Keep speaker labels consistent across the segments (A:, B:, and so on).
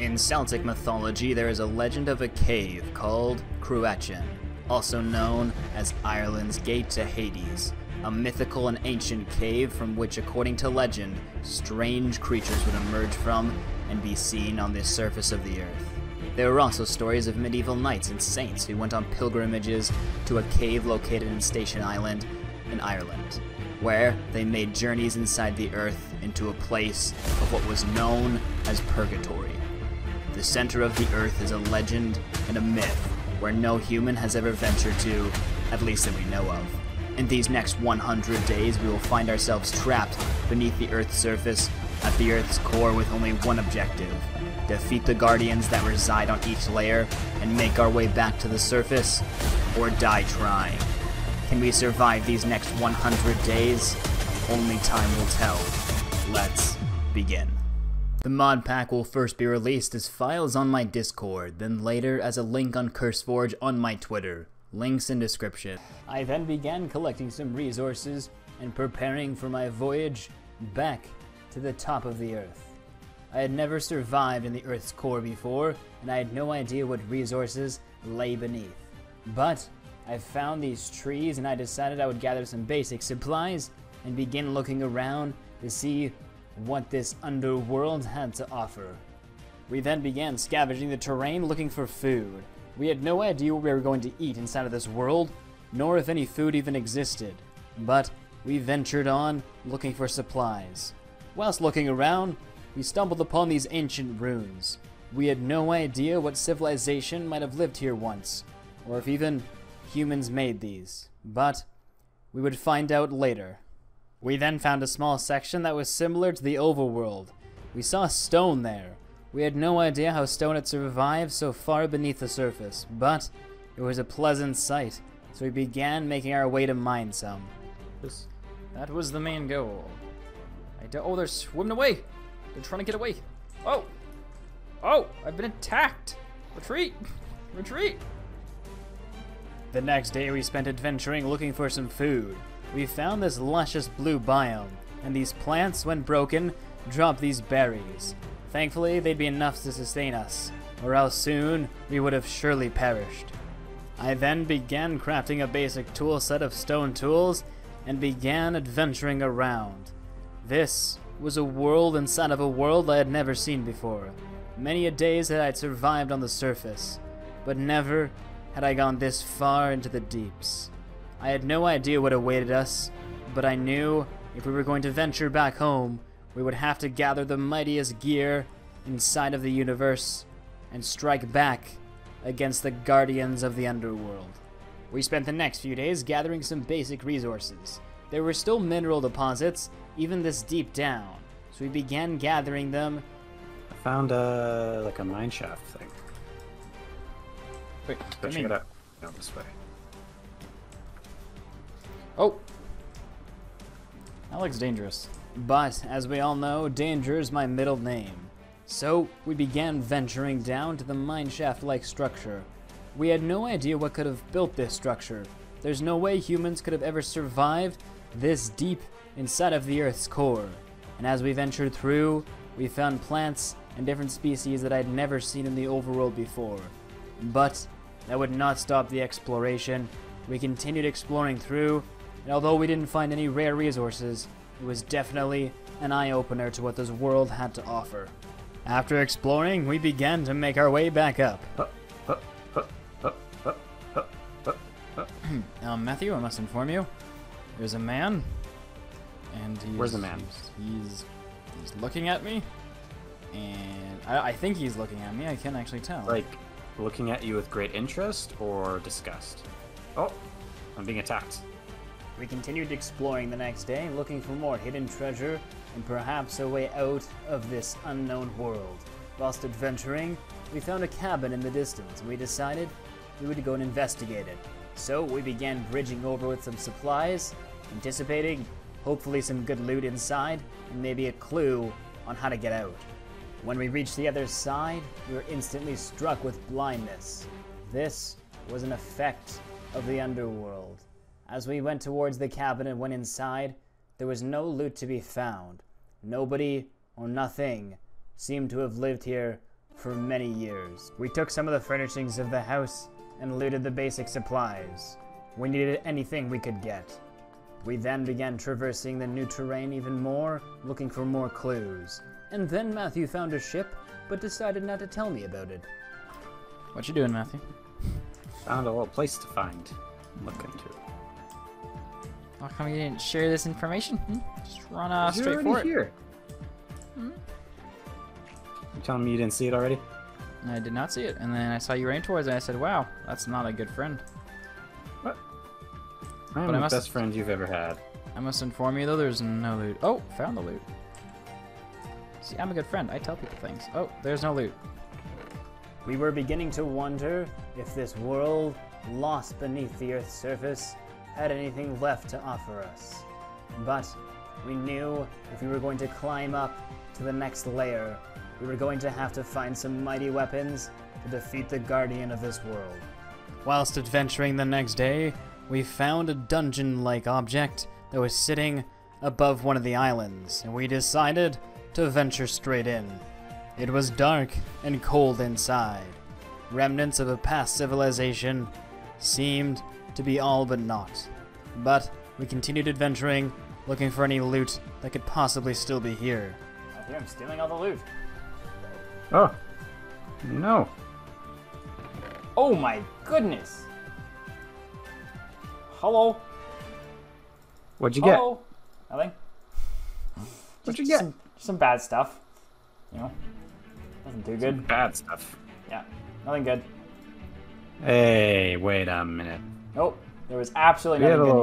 A: In Celtic mythology, there is a legend of a cave called Cruachan, also known as Ireland's Gate to Hades, a mythical and ancient cave from which, according to legend, strange creatures would emerge from and be seen on the surface of the earth. There were also stories of medieval knights and saints who went on pilgrimages to a cave located in Station Island in Ireland, where they made journeys inside the earth into a place of what was known as Purgatory. The center of the earth is a legend and a myth where no human has ever ventured to, at least that we know of. In these next 100 days, we will find ourselves trapped beneath the Earth's surface at the Earth's core with only one objective: defeat the guardians that reside on each layer and make our way back to the surface, or die trying. Can we survive these next 100 days? Only time will tell. Let's begin. The mod pack will first be released as files on my Discord, then later as a link on CurseForge on my Twitter. Links in description. I then began collecting some resources and preparing for my voyage back to the top of the Earth. I had never survived in the Earth's core before, and I had no idea what resources lay beneath. But I found these trees, and I decided I would gather some basic supplies and begin looking around to see what this underworld had to offer. We then began scavenging the terrain looking for food. We had no idea what we were going to eat inside of this world, nor if any food even existed. But we ventured on looking for supplies. Whilst looking around, we stumbled upon these ancient ruins. We had no idea what civilization might have lived here once, or if even humans made these. But we would find out later. We then found a small section that was similar to the overworld. We saw stone there. We had no idea how stone had survived so far beneath the surface, but it was a pleasant sight, so we began making our way to mine some.
B: That was the main goal. Oh, they're swimming away! They're trying to get away! Oh! Oh! I've been attacked! Retreat! Retreat!
A: The next day we spent adventuring looking for some food. We found this luscious blue biome, and these plants, when broken, drop these berries. Thankfully, they'd be enough to sustain us, or else soon we would have surely perished. I then began crafting a basic tool set of stone tools and began adventuring around. This was a world inside of a world I had never seen before. Many a days had I survived on the surface, but never had I gone this far into the deeps. I had no idea what awaited us, but I knew if we were going to venture back home, we would have to gather the mightiest gear inside of the universe and strike back against the guardians of the underworld. We spent the next few days gathering some basic resources. There were still mineral deposits, even this deep down, so we began gathering them.
C: I found like a mine shaft thing.
B: Wait,
C: check it out. Down this way.
B: Oh! That looks dangerous.
A: But, as we all know, danger is my middle name. So, we began venturing down to the mineshaft-like structure. We had no idea what could have built this structure. There's no way humans could have ever survived this deep inside of the Earth's core. And as we ventured through, we found plants and different species that I'd never seen in the overworld before. But that would not stop the exploration. We continued exploring through, and although we didn't find any rare resources, it was definitely an eye-opener to what this world had to offer. After exploring, we began to make our way back up.
B: Matthew, I must inform you, there's a man, and he's...
C: Where's the man?
B: He's looking at me, and I think he's looking at me, I can't actually tell.
C: Like, looking at you with great interest or disgust? Oh, I'm being attacked.
A: We continued exploring the next day, looking for more hidden treasure and perhaps a way out of this unknown world. Whilst adventuring, we found a cabin in the distance, and we decided we would go and investigate it. So we began bridging over with some supplies, anticipating hopefully some good loot inside, and maybe a clue on how to get out. When we reached the other side, we were instantly struck with blindness. This was an effect of the underworld. As we went towards the cabin and went inside, there was no loot to be found. Nobody or nothing seemed to have lived here for many years. We took some of the furnishings of the house and looted the basic supplies. We needed anything we could get. We then began traversing the new terrain even more, looking for more clues. And then Matthew found a ship, but decided not to tell me about it.
B: What you doing, Matthew?
C: Found a little place to find. Look into.
B: How come you didn't share this information? Just run
C: You're
B: straight
C: already
B: for it.
C: here. You telling me you didn't see it already?
B: I did not see it, and then I saw you running towards it, and I said, wow, that's not a good friend.
C: What? I am
B: But I
C: the
B: must-
C: best friend you've ever had.
B: I must inform you, though, there's no loot. Oh, found the loot. See, I'm a good friend. I tell people things. Oh, there's no loot.
A: We were beginning to wonder if this world, lost beneath the Earth's surface, had anything left to offer us. But we knew if we were going to climb up to the next layer, we were going to have to find some mighty weapons to defeat the guardian of this world. Whilst adventuring the next day, we found a dungeon-like object that was sitting above one of the islands, and we decided to venture straight in. It was dark and cold inside. Remnants of a past civilization seemed to be all but not. But we continued adventuring, looking for any loot that could possibly still be here. I think I'm stealing all the loot.
C: Oh. No.
A: Oh my goodness! Hello?
C: What'd you get?
A: Hello? Nothing.
C: What'd you get?
A: Some bad stuff. You know? Nothing too good.
C: Bad stuff.
A: Yeah, nothing good.
C: Hey, wait a minute.
A: Nope. There was absolutely
C: We have
A: nothing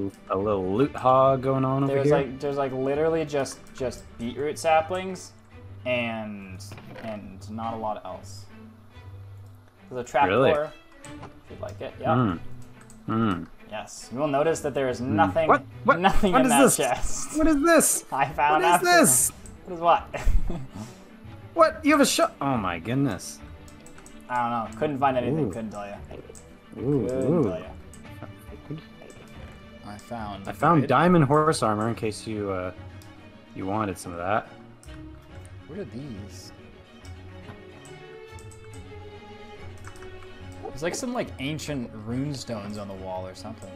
A: good here.
C: a little loot hog going on over here.
A: There's like literally just beetroot saplings and not a lot else. There's a trapdoor.
C: Really?
A: If you'd like it, yeah. Yes. You will notice that there is nothing nothing
C: What
A: in
C: is
A: that
C: this?
A: chest.
C: What is this?
A: I found
C: What is
A: absolutely-
C: this?
A: What is what?
C: What? You have a shot? Oh my goodness.
A: I don't know. Couldn't find anything,
C: Ooh.
A: couldn't tell you.
C: Ooh,
A: Couldn't
C: ooh.
A: tell you.
C: I found diamond horse armor in case you you wanted some of that.
B: What are these? There's like some ancient rune stones on the wall or something.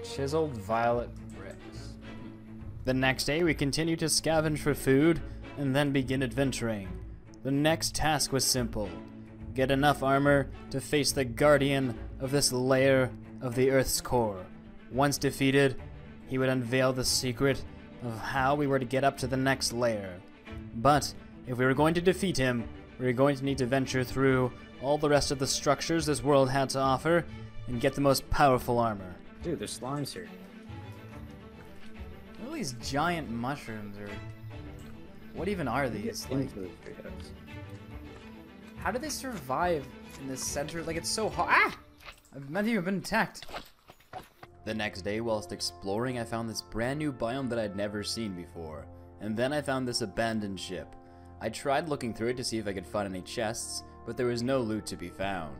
B: Chiseled violet bricks.
A: The next day, we continued to scavenge for food and then begin adventuring. The next task was simple. Get enough armor to face the guardian of this layer of the Earth's core. Once defeated, he would unveil the secret of how we were to get up to the next layer. But if we were going to defeat him, we were going to need to venture through all the rest of the structures this world had to offer and get the most powerful armor.
C: Dude, there's slimes here.
B: What are these giant mushrooms, or what even are these? Like,
C: Into the treehouse.
B: how do they survive in this center? Like, it's so hot. Ah! I've not even been attacked.
A: The next day, whilst exploring, I found this brand new biome that I'd never seen before. And then I found this abandoned ship. I tried looking through it to see if I could find any chests, but there was no loot to be found.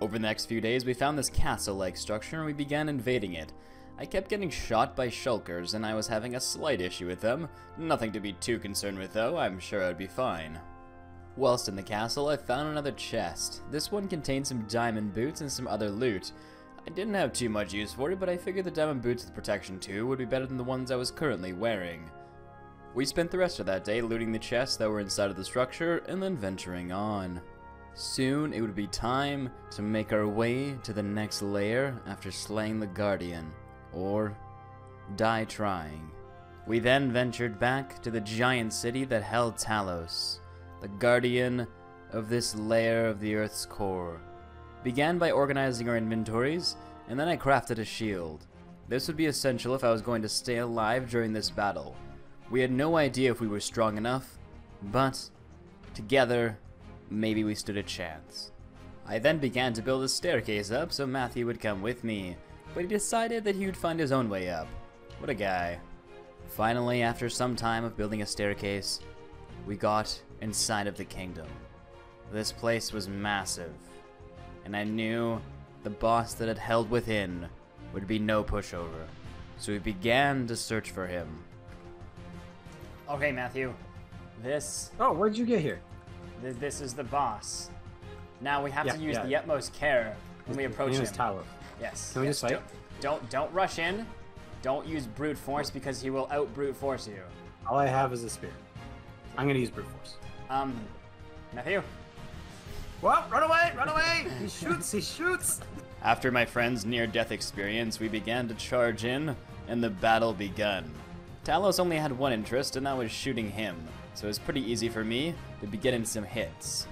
A: Over the next few days, we found this castle-like structure and we began invading it. I kept getting shot by shulkers and I was having a slight issue with them. Nothing to be too concerned with though, I'm sure I'd be fine. Whilst in the castle, I found another chest. This one contained some diamond boots and some other loot. I didn't have too much use for it, but I figured the diamond boots with protection too would be better than the ones I was currently wearing. We spent the rest of that day looting the chests that were inside of the structure and then venturing on. Soon it would be time to make our way to the next layer after slaying the Guardian, or die trying. We then ventured back to the giant city that held Talos, the guardian of this layer of the Earth's core. Began by organizing our inventories, and then I crafted a shield. This would be essential if I was going to stay alive during this battle. We had no idea if we were strong enough, but together, maybe we stood a chance. I then began to build a staircase up so Matthew would come with me, but he decided that he would find his own way up. What a guy. Finally, after some time of building a staircase, we got inside of the kingdom. This place was massive, and I knew the boss that had held within would be no pushover, so we began to search for him. Okay, Matthew,
C: Oh, where'd you get here?
B: This is the boss. Now we have to use
C: yeah.
B: the utmost care when we approach him.
C: Talos.
B: Yes.
C: Can we just fight?
B: Don't rush in. Don't use brute force because he will out brute force you.
C: All I have is a spear. I'm gonna use brute force.
B: Matthew.
C: Well, run away! Run away! He shoots! He shoots!
A: After my friend's near-death experience, we began to charge in, and the battle begun. Talos only had one interest, and that was shooting him, so it was pretty easy for me to be getting some hits.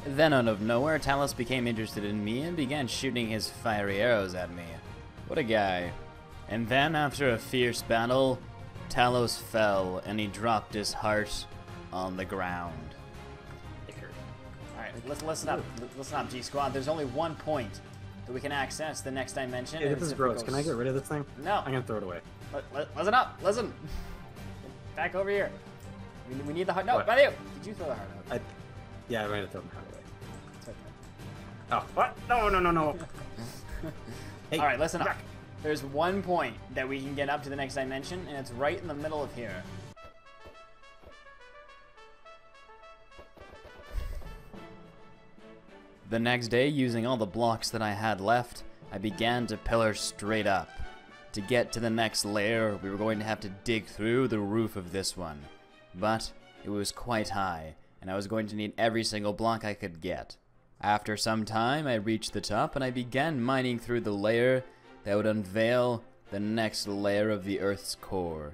A: Then out of nowhere, Talos became interested in me and began shooting his fiery arrows at me. What a guy. And then, after a fierce battle, Talos fell, and he dropped his heart on the ground.
B: Alright, listen up. Listen up, G-Squad. There's only one point that we can access the next dimension.
C: Hey, this is gross. Can I get rid of this thing?
B: No.
C: I'm gonna throw it away.
B: Listen up. Listen. Get back over here. We need the heart. No, Matthew. Did you throw the heart out?
C: Yeah, I'm gonna throw my heart away.
B: It's okay.
C: Oh, what? No. Hey,
B: Alright, listen up. There's one point that we can get up to the next dimension, and it's right in the middle of here.
A: The next day, using all the blocks that I had left, I began to pillar straight up. To get to the next layer, we were going to have to dig through the roof of this one. But it was quite high, and I was going to need every single block I could get. After some time, I reached the top, and I began mining through the layer that would unveil the next layer of the Earth's core.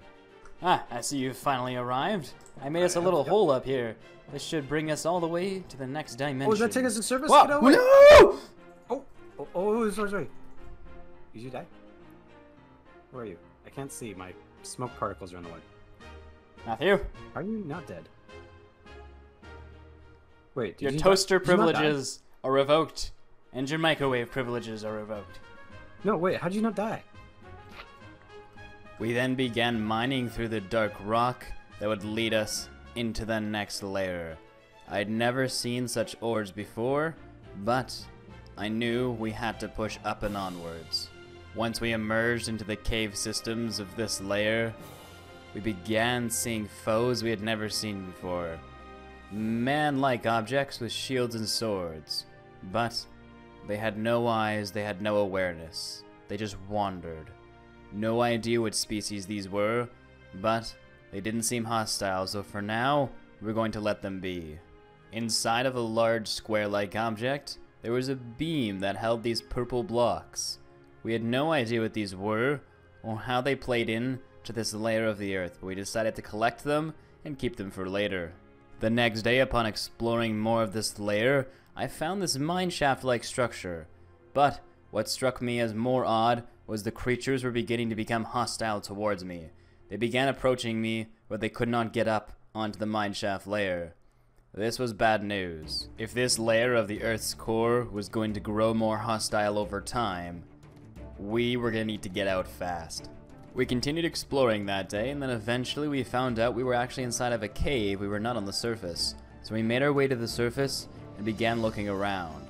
B: Ah, I see you've finally arrived. I made us a little hole up here. This should bring us all the way to the next dimension.
C: Oh, does that take us to service?
B: Whoa,
C: Get away.
B: no!
C: Sorry. Did you die? Where are you? I can't see. My smoke particles are in the way.
B: Matthew?
C: Are you not dead? Wait,
B: your toaster privileges are revoked, and your microwave privileges are revoked.
C: No, wait, how'd you not die?
A: We then began mining through the dark rock that would lead us into the next layer. I'd never seen such ores before, but I knew we had to push up and onwards. Once we emerged into the cave systems of this layer, we began seeing foes we had never seen before. Man-like objects with shields and swords, but they had no eyes, they had no awareness. They just wandered. No idea what species these were, but they didn't seem hostile, so for now, we're going to let them be. Inside of a large square-like object, there was a beam that held these purple blocks. We had no idea what these were, or how they played in to this layer of the earth, but we decided to collect them and keep them for later. The next day, upon exploring more of this layer, I found this mineshaft-like structure. But what struck me as more odd was the creatures were beginning to become hostile towards me. They began approaching me, but they could not get up onto the mineshaft layer. This was bad news. If this layer of the Earth's core was going to grow more hostile over time, we were going to need to get out fast. We continued exploring that day, and then eventually we found out we were actually inside of a cave. We were not on the surface. So we made our way to the surface and began looking around.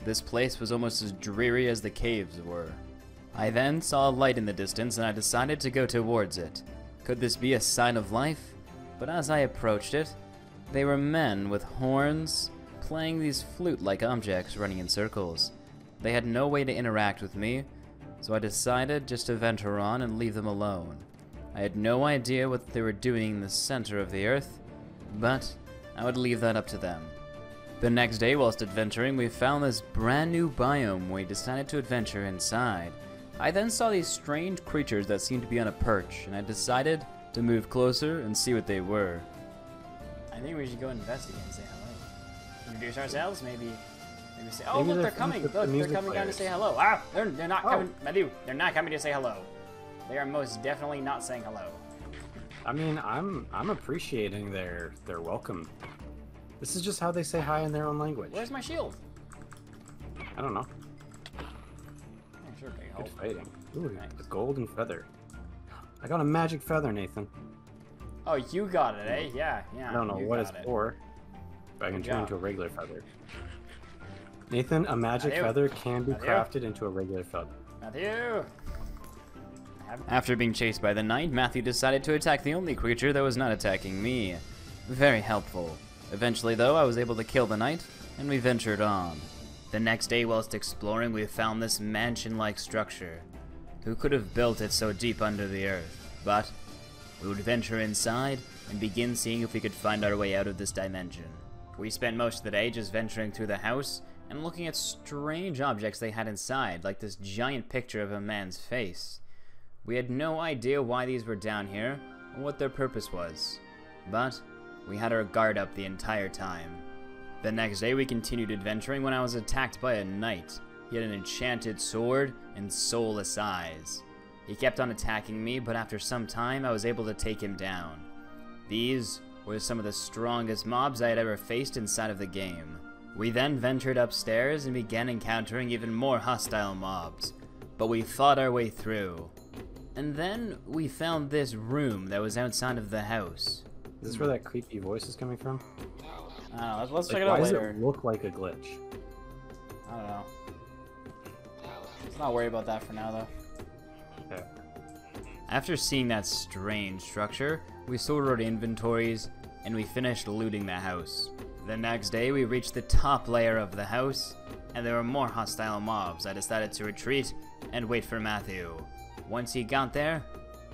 A: This place was almost as dreary as the caves were. I then saw a light in the distance, and I decided to go towards it. Could this be a sign of life? But as I approached it, they were men with horns, playing these flute-like objects running in circles. They had no way to interact with me, so I decided just to venture on and leave them alone. I had no idea what they were doing in the center of the earth, but I would leave that up to them. The next day, whilst adventuring, we found this brand new biome where we decided to adventure inside. I then saw these strange creatures that seemed to be on a perch, and I decided to move closer and see what they were.
B: I think we should go investigate and say hello. Introduce ourselves, maybe say, oh,
C: Maybe
B: look, they're coming. Look, they're coming down to say hello. Ah, they're not coming. Matthew, they're not coming to say hello. They are most definitely not saying hello.
C: I mean, I'm appreciating their welcome. This is just how they say hi in their own language.
B: Where's my shield?
C: I don't know.
B: I'm sure big hole.
C: Good fighting. Ooh,
B: Thanks.
C: the golden feather. I got a magic feather, Nathan.
B: Oh, you got it, eh? Yeah.
C: I don't know what it's for, but I can turn into a regular feather. Nathan, a magic feather can be crafted into a regular feather.
B: Matthew!
A: After being chased by the knight, Matthew decided to attack the only creature that was not attacking me. Very helpful.
B: Eventually, though, I was able to kill the knight, and we ventured on.
A: The next day, whilst exploring, we found this mansion-like structure. Who could have built it so deep under the earth? But we would venture inside and begin seeing if we could find our way out of this dimension. We spent most of the day just venturing through the house and looking at strange objects they had inside, like this giant picture of a man's face. We had no idea why these were down here or what their purpose was, but we had our guard up the entire time. The next day we continued adventuring when I was attacked by a knight. He had an enchanted sword and soulless eyes. He kept on attacking me, but after some time I was able to take him down. These were some of the strongest mobs I had ever faced inside of the game. We then ventured upstairs and began encountering even more hostile mobs, but we fought our way through. And then we found this room that was outside of the house.
C: Is this where that creepy voice is coming from?
B: I don't know, let's
C: Like,
B: check it out
C: why
B: later.
C: does it look like a glitch?
B: I don't know. Let's not worry about that for now, though.
C: Okay.
A: After seeing that strange structure, we sorted our inventories and we finished looting the house. The next day we reached the top layer of the house and there were more hostile mobs. I decided to retreat and wait for Matthew. Once he got there,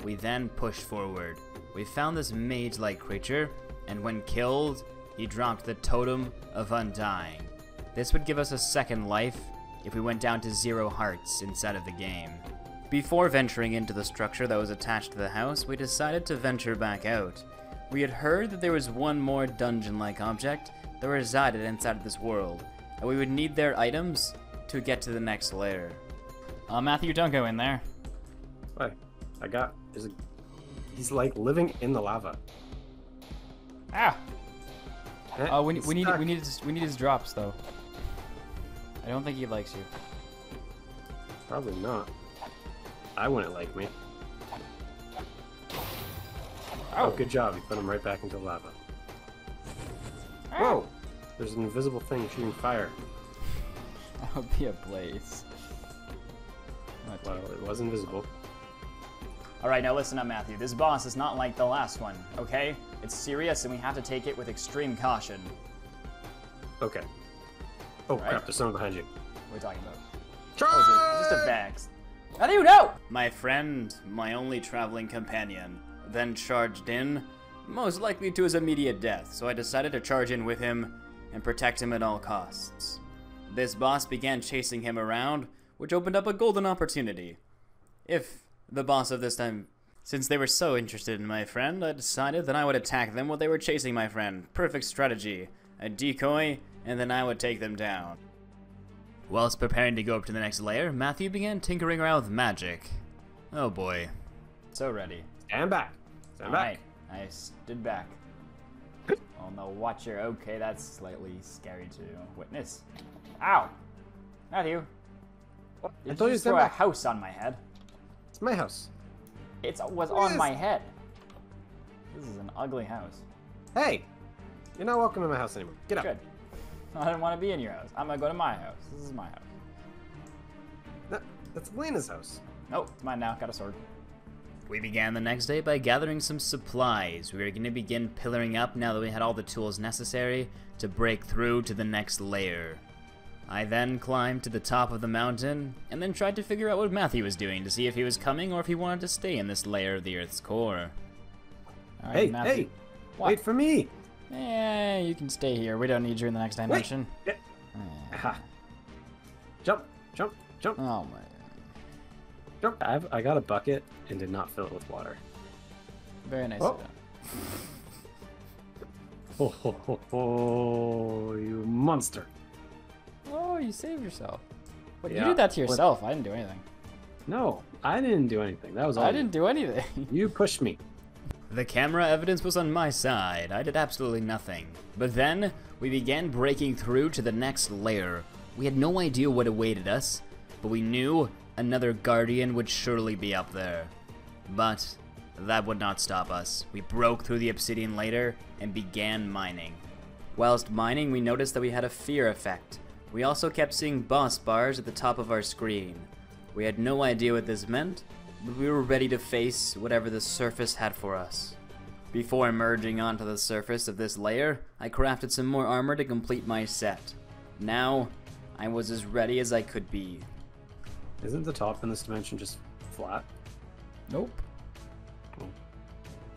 A: we then pushed forward. We found this mage-like creature, and when killed, he dropped the Totem of Undying. This would give us a second life if we went down to 0 hearts inside of the game. Before venturing into the structure that was attached to the house, we decided to venture back out. We had heard that there was one more dungeon-like object that resided inside of this world, and we would need their items to get to the next layer.
B: Matthew, don't go in there.
C: Why? He's like living in the lava.
B: Ah!
C: Eh,
B: We
C: he's
B: need
C: stuck.
B: his drops, though. I don't think he likes you.
C: Probably not. I wouldn't like me. Oh, good job. You put him right back into lava. Whoa! There's an invisible thing shooting fire.
B: That would be a blaze.
C: Well, it was invisible.
A: Alright, now listen up, Matthew. This boss is not like the last one, okay? It's serious and we have to take it with extreme caution.
C: Okay. Oh,
A: Right.
C: crap. There's someone behind you.
A: What are we talking about?
C: Charge!
A: Oh, is it just a vex? How do you know? My friend, my only traveling companion, then charged in, most likely to his immediate death, so I decided to charge in with him and protect him at all costs. This boss began chasing him around, which opened up a golden opportunity. If the boss of this time, since they were so interested in my friend, I decided that I would attack them while they were chasing my friend. Perfect strategy. A decoy, and then I would take them down. Whilst preparing to go up to the next layer, Matthew began tinkering around with magic. Oh boy. So ready.
C: Stand back. Stand back.
A: Alright, I stood back. Oh no, watcher. Okay, that's slightly scary to witness. Ow! Matthew!
C: I
A: Did
C: told
A: you
C: you to
A: just
C: stand
A: throw a
C: back.
A: house on my head?
C: It's my house.
A: It was
C: Yes.
A: on my head. This is an ugly house.
C: Hey! You're not welcome in my house anymore. Get out.
A: Good. I didn't want to be in your house. I'm gonna go to my house. This is my house.
C: No, that's Elena's house.
A: Nope, it's mine now. Got a sword. We began the next day by gathering some supplies. We were going to begin pillaring up now that we had all the tools necessary to break through to the next layer. I then climbed to the top of the mountain and then tried to figure out what Matthew was doing to see if he was coming or if he wanted to stay in this layer of the Earth's core.
B: All right,
C: Hey,
B: Matthew.
C: hey!
B: What?
C: Wait for me!
B: Eh, you can stay here. We don't need you in the next dimension.
C: Yeah. Aha. Jump! Jump! Jump!
B: Oh my.
C: Jump! I got a bucket and did not fill it with water.
B: Very nice
C: Oh.
B: of you.
C: Ho ho ho ho! You monster!
B: Oh, you saved yourself. But you
C: Yeah.
B: did that to yourself. I didn't do anything.
C: No, I didn't do anything. That was all
B: I
C: you.
B: didn't do anything.
C: You pushed me.
A: The camera evidence was on my side. I did absolutely nothing. But then, we began breaking through to the next layer. We had no idea what awaited us, but we knew another guardian would surely be up there. But that would not stop us. We broke through the obsidian layer and began mining. Whilst mining, we noticed that we had a fear effect. We also kept seeing boss bars at the top of our screen. We had no idea what this meant, but we were ready to face whatever the surface had for us. Before emerging onto the surface of this layer, I crafted some more armor to complete my set. Now, I was as ready as I could be.
C: Isn't the top in this dimension just flat?
B: Nope.
C: Cool.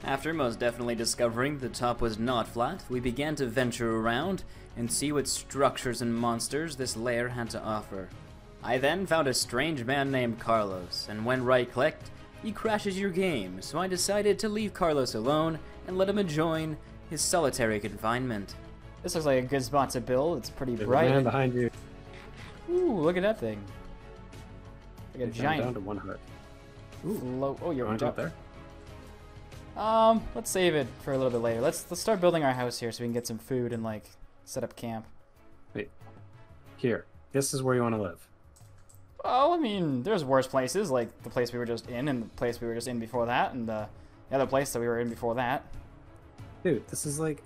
A: After most definitely discovering the top was not flat, we began to venture around and see what structures and monsters this layer had to offer. I then found a strange man named Carlos, and when right-clicked, he crashes your game, so I decided to leave Carlos alone and let him enjoy his solitary confinement.
B: This looks like a good spot to build. It's pretty
C: There's
B: bright.
C: a man behind you.
B: Ooh, look at that thing. Like a
C: Down
B: giant
C: to 1 heart.
B: float. Oh, you're
C: Up there.
B: Let's save it for a little bit later. Let's start building our house here so we can get some food and like set up camp.
C: Wait. Here. This is where you want to live.
B: Well, I mean, there's worse places, like the place we were just in and the place we were just in before that, and the other place that we were in before that.
C: Dude, this is like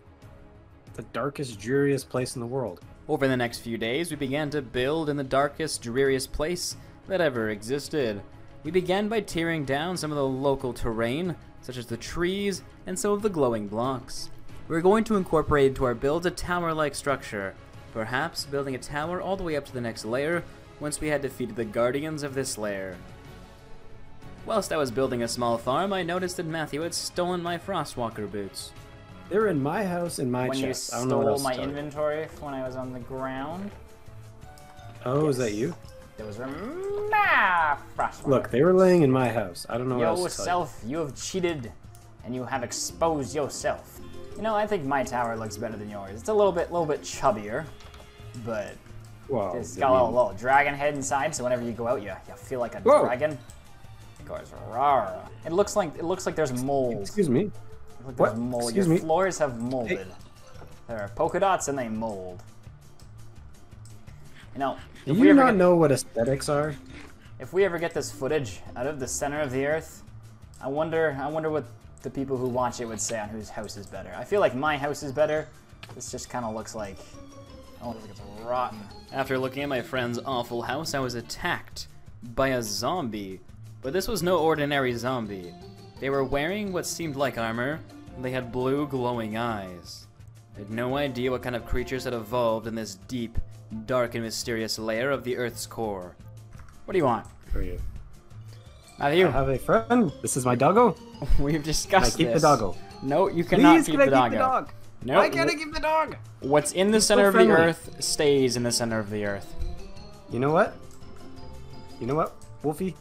C: the darkest, dreariest place in the world.
A: Over the next few days, we began to build in the darkest, dreariest place that ever existed. We began by tearing down some of the local terrain, such as the trees and some of the glowing blocks. We're going to incorporate into our build a tower-like structure, perhaps building a tower all the way up to the next layer once we had defeated the guardians of this lair. Whilst I was building a small farm, I noticed that Matthew had stolen my Frostwalker boots.
C: They're in my house, in my
B: When
C: chest.
B: you
C: I don't know what
B: stole
C: else
B: my
C: to tell you.
B: inventory when I was on the ground,
C: Oh, is that you?
B: those were my Frostwalker.
C: Look, they were laying in my house. I don't know what else to tell
B: Yourself, you have cheated, and you have exposed yourself. You know, I think my tower looks better than yours. It's a little bit chubbier, but
C: you. Well,
B: it's got a little dragon head inside. So whenever you go out, you feel like a
C: Whoa.
B: dragon. It goes rawr. It looks like there's mold.
C: Excuse me.
B: Like
C: What?
B: there's mold.
C: Excuse
B: Your
C: me.
B: floors have molded.
C: Hey.
B: There are polka dots and they mold. You know,
C: Do
B: if we
C: you
B: ever
C: not
B: get,
C: know what aesthetics are?
B: if we ever get this footage out of the center of the earth, I wonder what the people who watch it would say on whose house is better. I feel like my house is better. This just kind of looks like, it's rotten.
A: After looking at my friend's awful house, I was attacked by a zombie. But this was no ordinary zombie. They were wearing what seemed like armor, and they had blue glowing eyes. I had no idea what kind of creatures had evolved in this deep, dark and mysterious layer of the Earth's core.
B: What do you want?
C: For you.
B: Matthew,
C: I have a friend. This is my doggo.
B: we've
C: Can I
B: discussed
C: keep
B: this.
C: the doggo?
B: No, you cannot
C: Please,
B: keep
C: can I
B: the
C: keep
B: doggo.
C: the dog?
B: No,
C: Why can't I keep the dog?
B: what's in the
C: He's so
B: center of the
C: friendly.
B: earth stays in the center of the earth.
C: You know what? You know what, Wolfie?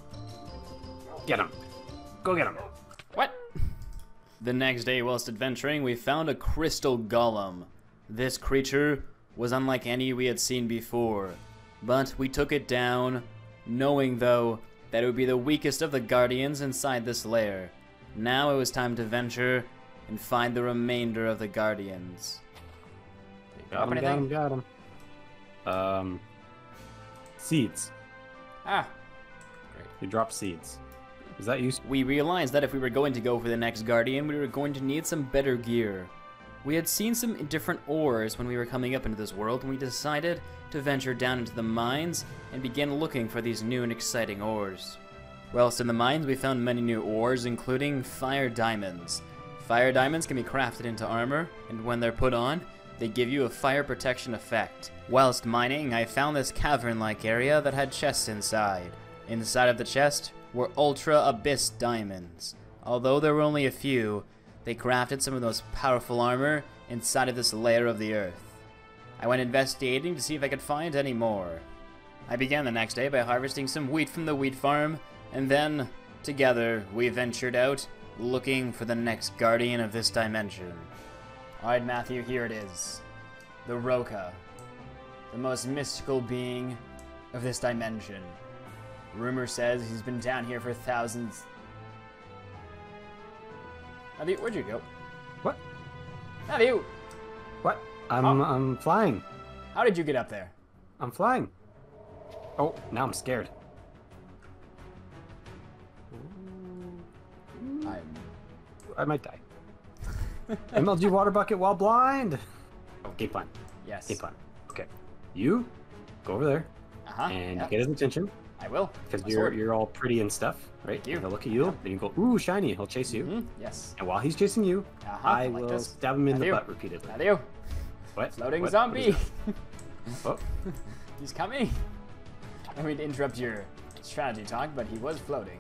C: Get him. Go get him.
B: What?
A: The next day, whilst adventuring, we found a crystal golem. This creature was unlike any we had seen before, but we took it down, knowing, though, that it would be the weakest of the guardians inside this lair. Now it was time to venture and find the remainder of the guardians.
C: Got him. Seeds.
B: Ah,
C: You drop seeds. Is that useful?
A: We realized that if we were going to go for the next guardian, we were going to need some better gear. We had seen some different ores when we were coming up into this world, and we decided to venture down into the mines and begin looking for these new and exciting ores. Whilst in the mines, we found many new ores, including fire diamonds. Fire diamonds can be crafted into armor, and when they're put on, they give you a fire protection effect. Whilst mining, I found this cavern-like area that had chests inside. Inside of the chest were Ultra Abyss diamonds. Although there were only a few, they crafted some of the most powerful armor inside of this layer of the earth. I went investigating to see if I could find any more. I began the next day by harvesting some wheat from the wheat farm, and then, together, we ventured out, looking for the next guardian of this dimension.
B: alright Matthew, here it is. The Roka. The most mystical being of this dimension. Rumor says he's been down here for thousands. Matthew, where'd you go?
C: What?
B: Matthew!
C: What? I'm flying.
B: How did you get up there?
C: I'm flying. Oh, now I'm scared. I might die. MLG water bucket while blind. Oh, game plan.
B: Yes.
C: Game plan. Okay. You go over there
B: Uh-huh.
C: and
B: Yep.
C: get his attention.
B: I will.
C: Because you're all pretty and stuff, right?
B: Thank you.
C: He'll look at you, then you go, ooh, shiny. He'll chase you.
B: Mm-hmm. Yes.
C: And while he's chasing you, I
B: like
C: will
B: this.
C: stab him in the
B: Matthew.
C: butt repeatedly.
B: Matthew.
C: What?
B: Floating
C: What?
B: zombie.
C: Oh,
B: He's coming. I mean to interrupt your strategy talk, but he was floating.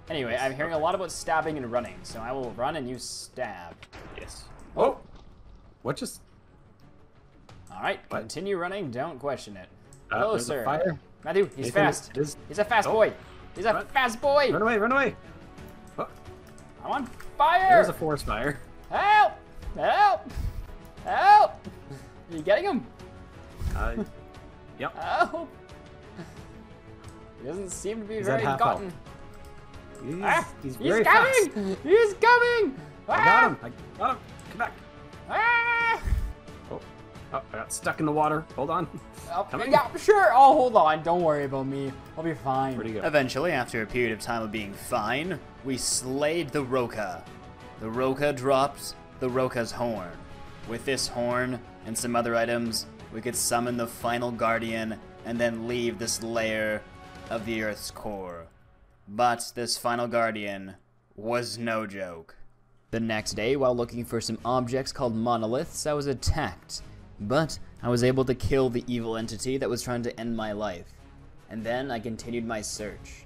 B: Anyway, I'm hearing a lot about stabbing and running, so I will run and you stab.
C: yes. Oh! What just...
B: Alright,
C: What?
B: continue running, don't question it. Hello,
C: there's a
B: sir.
C: fire.
B: Matthew, he's
C: Nathan,
B: fast.
C: it is-
B: He's a fast
C: Oh.
B: boy. He's a
C: Run.
B: fast boy.
C: Run away, run away! Oh,
B: I'm on fire.
C: there's a forest fire.
B: Help! Help! Help! Are you getting him?
C: Yep.
B: Help! He doesn't seem to be
C: He's
B: very
C: at half
B: gotten.
C: He's very
B: coming!
C: fast.
B: He's coming!
C: I got him! I got him! Come back!
B: Ah!
C: Oh, I got stuck in the water. Hold on.
B: Oh,
C: Coming.
B: yeah, sure. Oh, hold on. Don't worry about me. I'll be fine.
C: Where'd he go?
A: Eventually, after a period of time of being fine, we slayed the Roka. The Roka dropped the Roka's horn. With this horn and some other items, we could summon the final guardian and then leave this layer of the Earth's core. But this final guardian was no joke. The next day, while looking for some objects called monoliths, I was attacked. But I was able to kill the evil entity that was trying to end my life. And then I continued my search.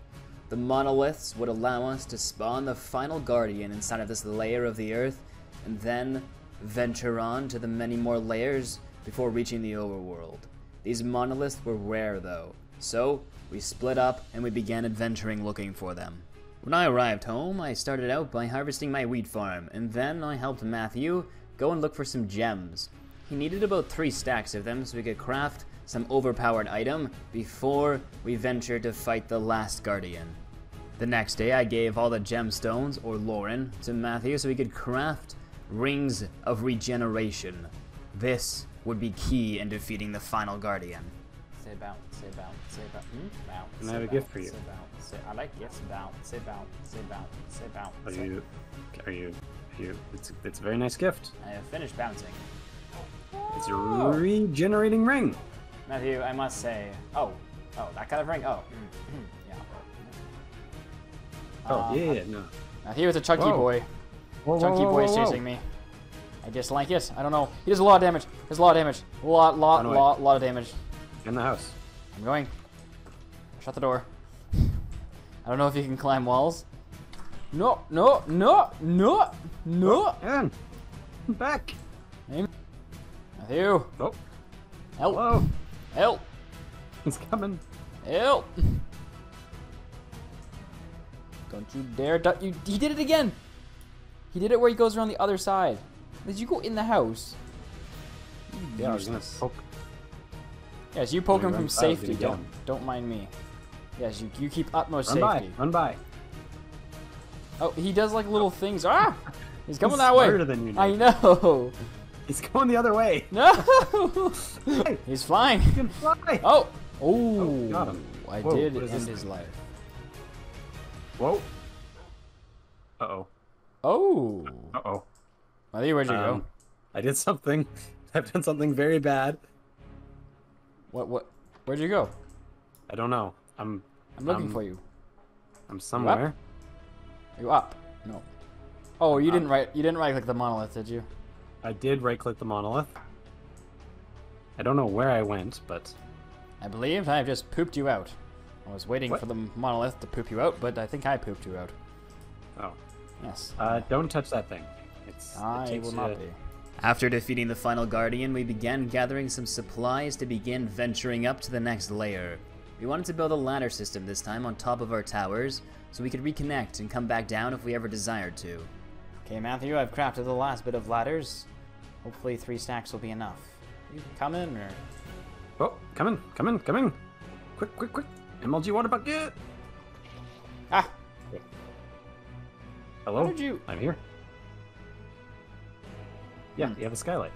A: The monoliths would allow us to spawn the final guardian inside of this layer of the earth, and then venture on to the many more layers before reaching the overworld. These monoliths were rare though, so we split up and we began adventuring looking for them. When I arrived home, I started out by harvesting my wheat farm, and then I helped Matthew go and look for some gems. He needed about 3 stacks of them so we could craft some overpowered item before we ventured to fight the last guardian. The next day I gave all the gemstones, or Lauren, to Matthew so we could craft rings of regeneration. This would be key in defeating the final guardian.
B: Say about, say about, say about, about.
C: And I have a gift for you.
B: Say about, say, I like gifts about, say about, say about, say about.
C: Are you, it's a very nice gift.
B: I have finished bouncing.
C: It's a regenerating ring.
B: Matthew, I must say, oh, that kind of ring? Oh, yeah.
C: Oh, yeah, no.
B: Matthew, it's a chunky
C: Whoa.
B: boy.
C: Whoa,
B: Chunky
C: whoa,
B: boy's
C: whoa, whoa.
B: chasing me. I dislike it. I don't know. He does a lot of damage. There's a lot of damage.
C: Run away.
B: Lot of damage.
C: In the house.
B: I'm going. Shut the door. I don't know if you can climb walls. No.
C: Aaron, I'm back.
B: Matthew.
C: Oh,
B: Help.
C: hello.
B: Help.
C: He's coming.
B: Help. Don't you dare. He did it again. He did it where he goes around the other side. Did you go in the house?
C: Yeah, I was gonna poke.
B: Yes, you poke
C: Let
B: him
C: me
B: from
C: run south and
B: safety.
C: get him.
B: Don't mind me. Yes, you keep utmost
C: Run by,
B: safety.
C: run by.
B: Oh, he does like little things. Ah! He's coming
C: He's
B: that way.
C: smarter than you, Nick.
B: I know.
C: He's going the other way.
B: No.
C: Hey,
B: He's flying.
C: you can fly.
B: Oh.
C: Oh, got him.
B: I
C: Whoa,
B: did
C: what is
B: end
C: this
B: his
C: thing?
B: life.
C: Whoa. Uh-oh.
B: Oh.
C: Uh-oh.
B: Matthew, where'd you go?
C: I did something. I've done something very bad.
B: What? Where'd you go?
C: I don't know. I'm
B: looking for you.
C: I'm somewhere.
B: Are you up? No. Oh, you didn't right click the monolith, did you?
C: I did right-click the monolith. I don't know where I went, but...
B: I believe I've just pooped you out. I was waiting
C: What?
B: for the monolith to poop you out, but I think I pooped you out.
C: Oh.
B: Yes.
C: Don't touch that thing. It
B: I
C: takes
B: will
C: you-
B: not be.
A: After defeating the final guardian, we began gathering some supplies to begin venturing up to the next layer. We wanted to build a ladder system this time on top of our towers, so we could reconnect and come back down if we ever desired to.
B: Okay, Matthew, I've crafted the last bit of ladders. Hopefully 3 stacks will be enough. You coming, or...?
C: Oh, coming. Quick. MLG water bucket.
B: Ah!
C: Hello?
B: How did you...
C: I'm here. Yeah, you have a skylight.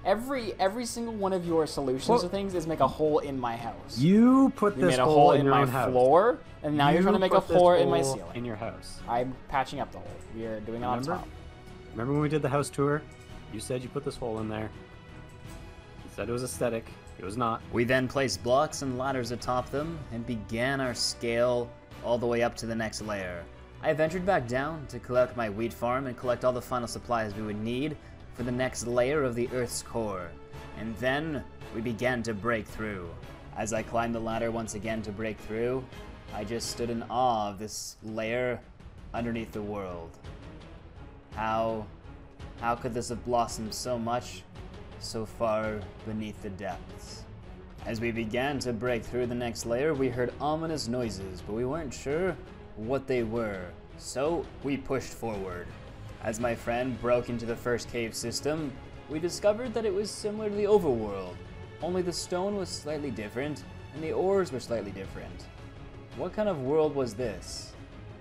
B: Every single one of your solutions
C: Well-
B: to things is make a hole in my house.
C: You put
B: You
C: this
B: made a
C: hole
B: hole
C: in
B: in
C: your
B: my
C: own house.
B: floor, and now you're trying to make a
C: put this
B: floor in my
C: hole
B: ceiling.
C: in your house.
B: I'm patching up the hole. We are doing it on
C: Remember?
B: top.
C: Remember when we did the house tour? You said you put this hole in there. Said it was aesthetic. It was not.
A: We then placed blocks and ladders atop them and began our scale all the way up to the next layer. I ventured back down to collect my wheat farm and collect all the final supplies we would need for the next layer of the Earth's core. And then we began to break through. As I climbed the ladder once again to break through, I just stood in awe of this layer underneath the world. How could this have blossomed so much so far beneath the depths? As we began to break through the next layer, we heard ominous noises, but we weren't sure what they were, so we pushed forward. As my friend broke into the first cave system, we discovered that it was similar to the overworld, only the stone was slightly different and the ores were slightly different. What kind of world was this,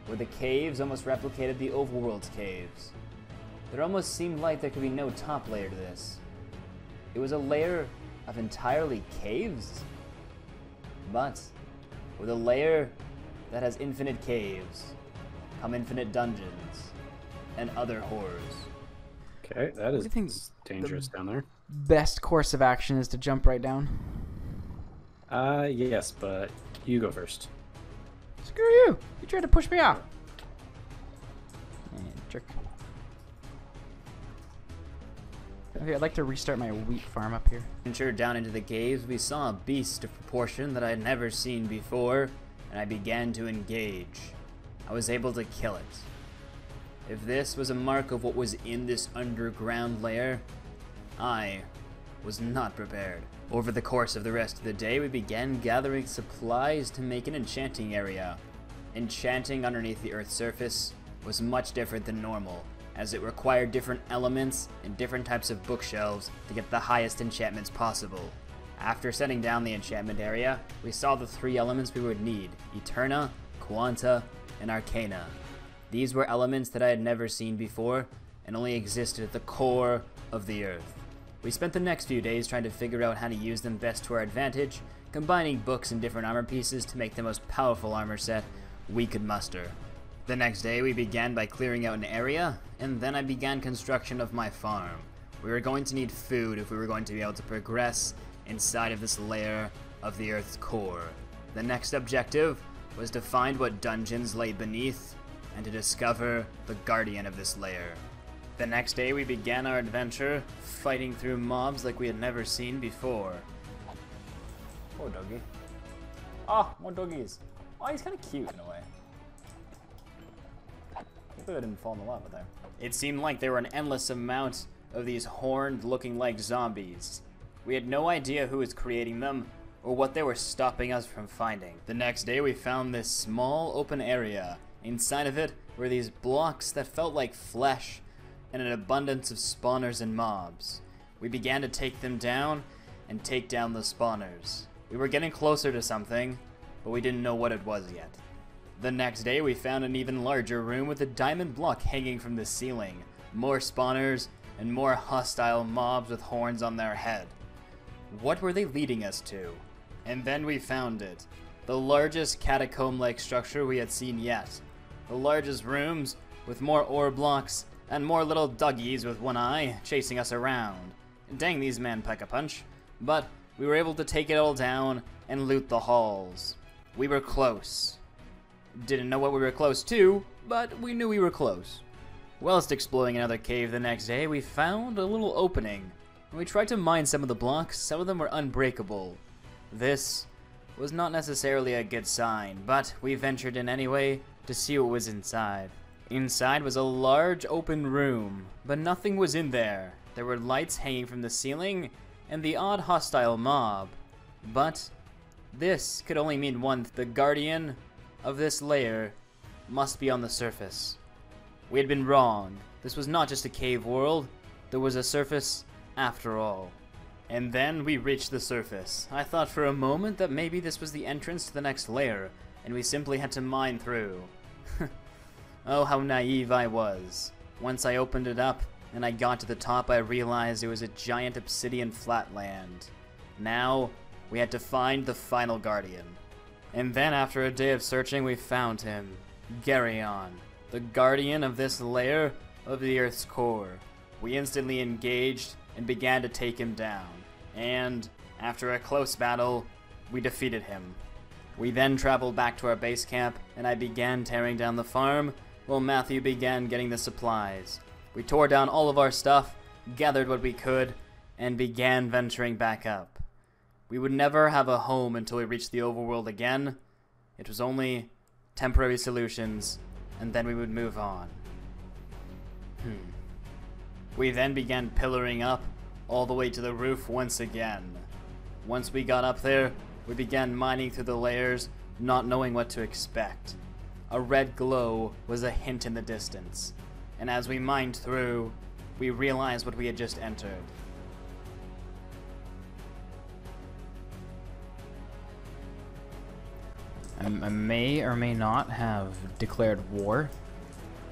A: where the caves almost replicated the overworld's caves? There almost seemed like there could be no top layer to this. It was a layer of entirely caves, but with a layer that has infinite caves, come infinite dungeons, and other horrors.
C: Okay, that is
D: think
C: dangerous down there.
D: Best course of action is to jump right down.
C: Yes, but you go first.
D: Screw you! You tried to push me off. Jerk. Okay, I'd like to restart my wheat farm up here.
A: Ventured down into the caves, we saw a beast of proportion that I had never seen before, and I began to engage. I was able to kill it. If this was a mark of what was in this underground lair, I was not prepared. Over the course of the rest of the day, we began gathering supplies to make an enchanting area. Enchanting underneath the Earth's surface was much different than normal, as it required different elements and different types of bookshelves to get the highest enchantments possible. After setting down the enchantment area, we saw the 3 elements we would need: Eterna, Quanta, and Arcana. These were elements that I had never seen before and only existed at the core of the Earth. We spent the next few days trying to figure out how to use them best to our advantage, combining books and different armor pieces to make the most powerful armor set we could muster. The next day we began by clearing out an area, and then I began construction of my farm. We were going to need food if we were going to be able to progress inside of this layer of the Earth's core. The next objective was to find what dungeons lay beneath and to discover the guardian of this layer. The next day we began our adventure, fighting through mobs like we had never seen before.
B: Poor doggy. Oh, more doggies. Oh, he's kind of cute in a way. Hopefully I didn't fall in the lava there.
A: It seemed like there were an endless amount of these horned looking like zombies. We had no idea who was creating them or what they were stopping us from finding. The next day we found this small open area. Inside of it were these blocks that felt like flesh and an abundance of spawners and mobs. We began to take them down and take down the spawners. We were getting closer to something, but we didn't know what it was yet. The next day we found an even larger room with a diamond block hanging from the ceiling, more spawners, and more hostile mobs with horns on their head. What were they leading us to? And then we found it. The largest catacomb-like structure we had seen yet. The largest rooms with more ore blocks and more little duggies with one eye chasing us around. Dang, these men pack a punch. But we were able to take it all down and loot the halls. We were close. Didn't know what we were close to, but we knew we were close. Whilst exploring another cave the next day, we found a little opening. When we tried to mine some of the blocks, some of them were unbreakable. This was not necessarily a good sign, but we ventured in anyway to see what was inside. Inside was a large open room, but nothing was in there. There were lights hanging from the ceiling and the odd hostile mob. But this could only mean one: the guardian of this layer must be on the surface. We had been wrong. This was not just a cave world. There was a surface after all. And then we reached the surface. I thought for a moment that maybe this was the entrance to the next layer, and we simply had to mine through. Oh, how naive I was. Once I opened it up and I got to the top, I realized it was a giant obsidian flatland. Now, we had to find the final guardian. And then after a day of searching, we found him. Geryon, the guardian of this layer of the Earth's core. We instantly engaged and began to take him down. and after a close battle, we defeated him. We then traveled back to our base camp, and I began tearing down the farm, while Matthew began getting the supplies. We tore down all of our stuff, gathered what we could, and began venturing back up. We would never have a home until we reached the overworld again. It was only temporary solutions, and then we would move on. We then began pillaring up all the way to the roof once again. Once we got up there, we began mining through the layers, not knowing what to expect. A red glow was a hint in the distance, and as we mined through, we realized what we had just entered.
D: I may or may not have declared war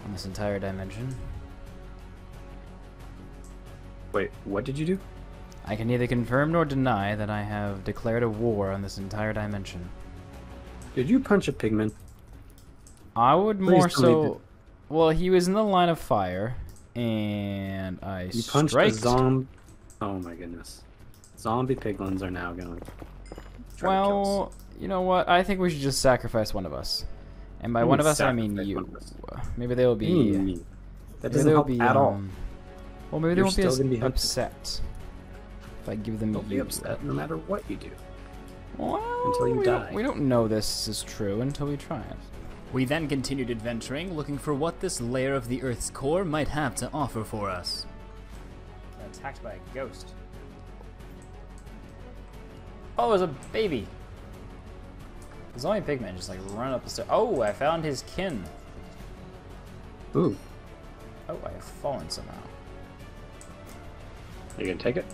D: on this entire dimension.
C: Wait, what did you do?
D: I can neither confirm nor deny that I have declared a war on this entire dimension.
C: Did you punch a pigman?
D: I would
C: Please
D: more
C: tell me
D: so... Well, he was in the line of fire, and I
C: You punched a
D: striked...
C: zombie. Oh my goodness. Zombie piglins are now going to try to kill
D: Well, you know what? I think we should just sacrifice one of us. And by
C: You
D: one
C: mean
D: of us, I mean
C: sacrifice
D: you.
C: one of us?
D: Maybe they'll
C: us.
D: be...
C: That
D: maybe
C: doesn't
D: they'll
C: help
D: be,
C: at all.
D: Well, maybe they
C: You're
D: won't be
C: still
D: as
C: gonna be hunted.
D: upset if I give them
C: Don't be
D: you.
C: upset no matter what you do.
D: Well,
C: Until you die.
D: We don't know this is true until we try it.
A: We then continued adventuring, looking for what this layer of the Earth's core might have to offer for us.
B: Got attacked by a ghost. Oh, there's a baby. The zombie pigman just like running up the stairs. Oh, I found his kin.
C: Ooh.
B: Oh, I have fallen somehow.
C: You gonna take it?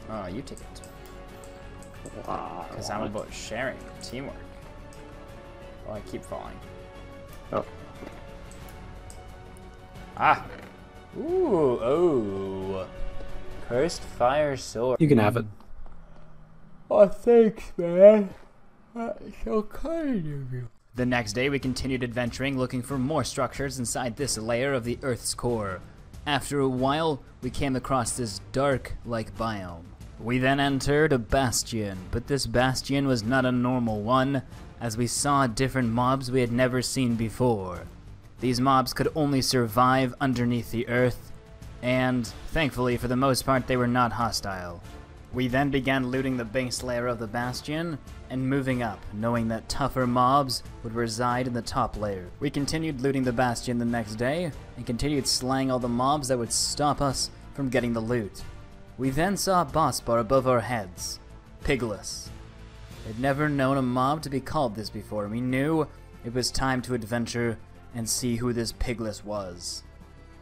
B: Oh, you take it.
C: Wow.
B: Because I'm about sharing, teamwork. Oh, I keep falling.
C: Oh.
B: Ah! Ooh, oh. Cursed fire sword.
C: You can have it.
B: Oh, thanks, man. That's so kind of you.
A: The next day, we continued adventuring, looking for more structures inside this layer of the Earth's core. After a while, we came across this dark-like biome. We then entered a bastion, but this bastion was not a normal one, as we saw different mobs we had never seen before. These mobs could only survive underneath the earth, and thankfully, for the most part, they were not hostile. We then began looting the base layer of the bastion and moving up, knowing that tougher mobs would reside in the top layer. We continued looting the bastion the next day and continued slaying all the mobs that would stop us from getting the loot. We then saw a boss bar above our heads, Pigless. I'd never known a mob to be called this before. We knew it was time to adventure and see who this Pigless was.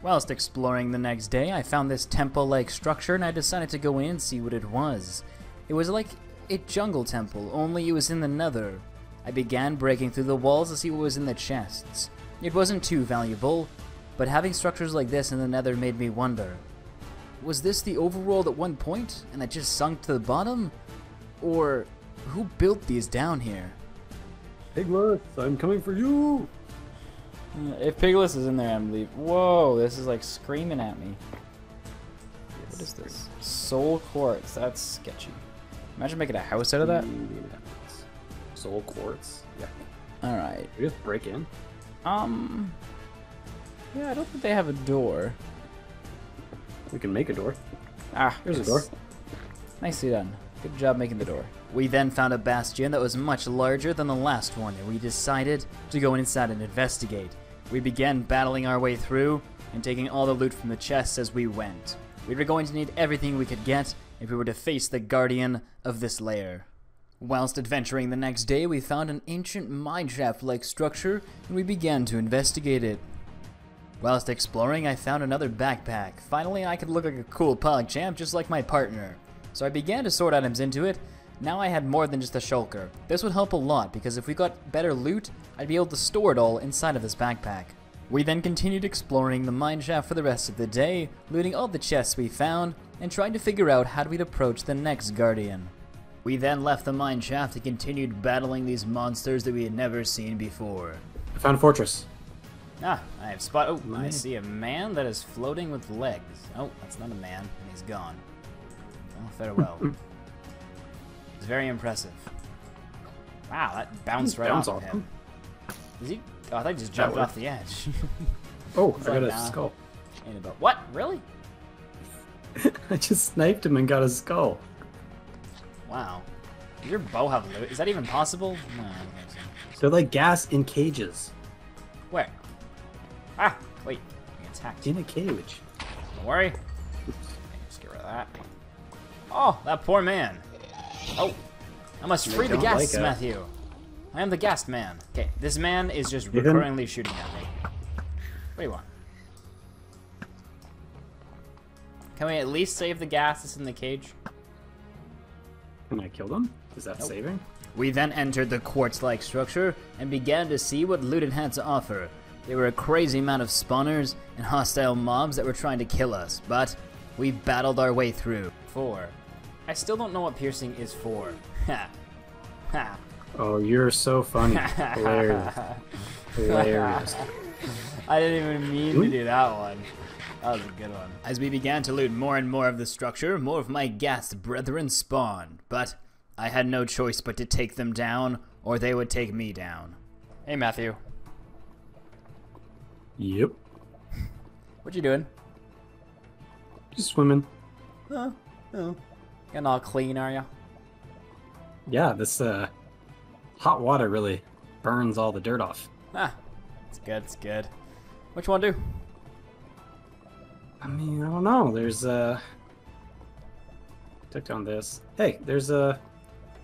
A: Whilst exploring the next day, I found this temple-like structure and I decided to go in and see what it was. It was like a jungle temple, only it was in the nether. I began breaking through the walls to see what was in the chests. It wasn't too valuable, but having structures like this in the nether made me wonder. Was this the overworld at one point, and it just sunk to the bottom? Or who built these down here?
C: Piglets, I'm coming for you!
D: If Pigless is in there, I'm leaving. Whoa, this is like screaming at me. What is this? Soul quartz. That's sketchy. Imagine making a house out of that.
C: Soul quartz? Yeah.
D: Alright.
C: We just break in?
D: Yeah, I don't think they have a door.
C: We can make a door.
D: Ah,
C: Here's a door.
D: Nicely done. Good job making the door.
A: We then found a bastion that was much larger than the last one, and we decided to go inside and investigate. We began battling our way through and taking all the loot from the chests as we went. We were going to need everything we could get if we were to face the guardian of this lair. Whilst adventuring the next day, we found an ancient mineshaft-like structure, and we began to investigate it. Whilst exploring, I found another backpack. Finally, I could look like a cool pog champ just like my partner. So I began to sort items into it. Now I had more than just a shulker. This would help a lot, because if we got better loot, I'd be able to store it all inside of this backpack. We then continued exploring the mineshaft for the rest of the day, looting all the chests we found, and trying to figure out how we'd approach the next guardian. We then left the mineshaft and continued battling these monsters that we had never seen before.
C: I found a fortress.
B: Ah, I have spot. Oh, I see a man that is floating with legs. Oh, that's not a man, and he's gone. Well, farewell. It's very impressive. Wow, that bounced right off of him. Is he? Oh, I thought he just jumped off the edge.
C: Oh, I got a skull.
B: Ain't about what? Really?
C: I just sniped him and got his skull.
B: Wow. Does your bow have loot? Is that even possible? No, I don't think so.
C: They're like gas in cages.
B: Where? Ah, wait. I'm attacked.
C: In a cage.
B: Don't worry. Just get rid of that. Oh, that poor man. Oh, I must free the guests, Matthew. I am the guest man. Okay, this man is just recurringly shooting at me. What do you want? Can we at least save the gas that's in the cage?
C: Can I kill them? Is that saving?
A: We then entered the quartz-like structure and began to see what loot it had to offer. There were a crazy amount of spawners and hostile mobs that were trying to kill us, but we battled our way through.
B: 4. I still don't know what piercing is for. Ha. Ha.
C: Oh, you're so funny. Hilarious. Hilarious.
B: I didn't even mean to do that one. That was a good one.
A: As we began to loot more and more of the structure, more of my ghast brethren spawned, but I had no choice but to take them down, or they would take me down.
B: Hey, Matthew.
C: Yep.
B: What you doing?
C: Just swimming.
B: Oh. Getting all clean, are ya?
C: Yeah, this hot water really burns all the dirt off.
B: Ah, it's good, it's good. Which one do?
C: I mean, I don't know. There's took down this. Hey, there's a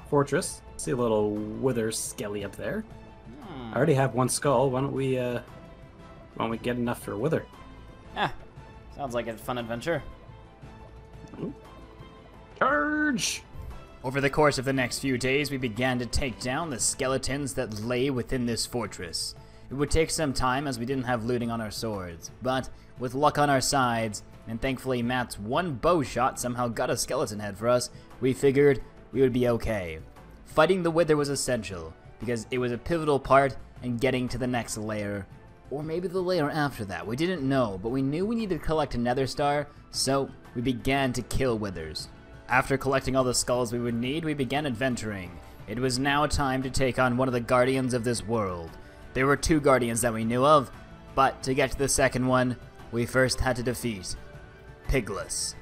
C: fortress. See a little wither skelly up there. I already have one skull. Why don't we get enough for a wither?
B: Ah, sounds like a fun adventure.
C: Charge!
A: Over the course of the next few days, we began to take down the skeletons that lay within this fortress. It would take some time as we didn't have looting on our swords, but with luck on our sides, and thankfully Matt's one bow shot somehow got a skeleton head for us, we figured we would be okay. Fighting the wither was essential, because it was a pivotal part in getting to the next layer, or maybe the layer after that. We didn't know, but we knew we needed to collect a nether star, so we began to kill withers. After collecting all the skulls we would need, we began adventuring. It was now time to take on one of the guardians of this world. There were 2 guardians that we knew of, but to get to the second one, we first had to defeat Pigless.